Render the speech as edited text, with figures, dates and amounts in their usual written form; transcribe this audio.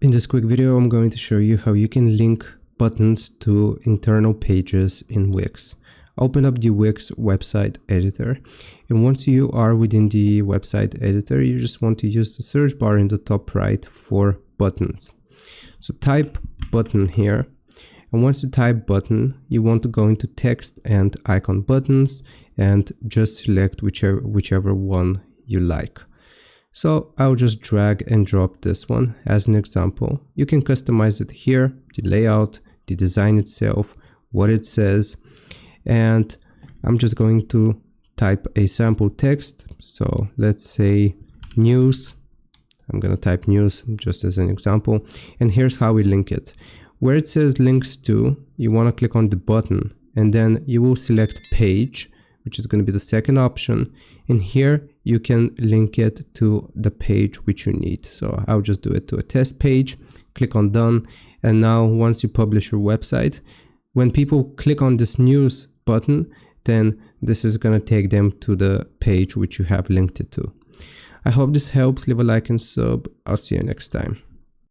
In this quick video, I'm going to show you how you can link buttons to internal pages in Wix. Open up the Wix website editor, and once you are within the website editor, you just want to use the search bar in the top right for buttons. So type button here, and once you type button, you want to go into text and icon buttons and just select whichever one you like. So I'll just drag and drop this one as an example. You can customize it here, the layout, the design itself, what it says, and I'm just going to type a sample text. So let's say news. I'm going to type news just as an example, and here's how we link it. Where it says links to, you want to click on the button, and then you will select page, which is going to be the second option, and here you can link it to the page which you need. So I'll just do it to a test page, click on done, and now once you publish your website, when people click on this news button, then this is going to take them to the page which you have linked it to. I hope this helps. Leave a like and sub. I'll see you next time.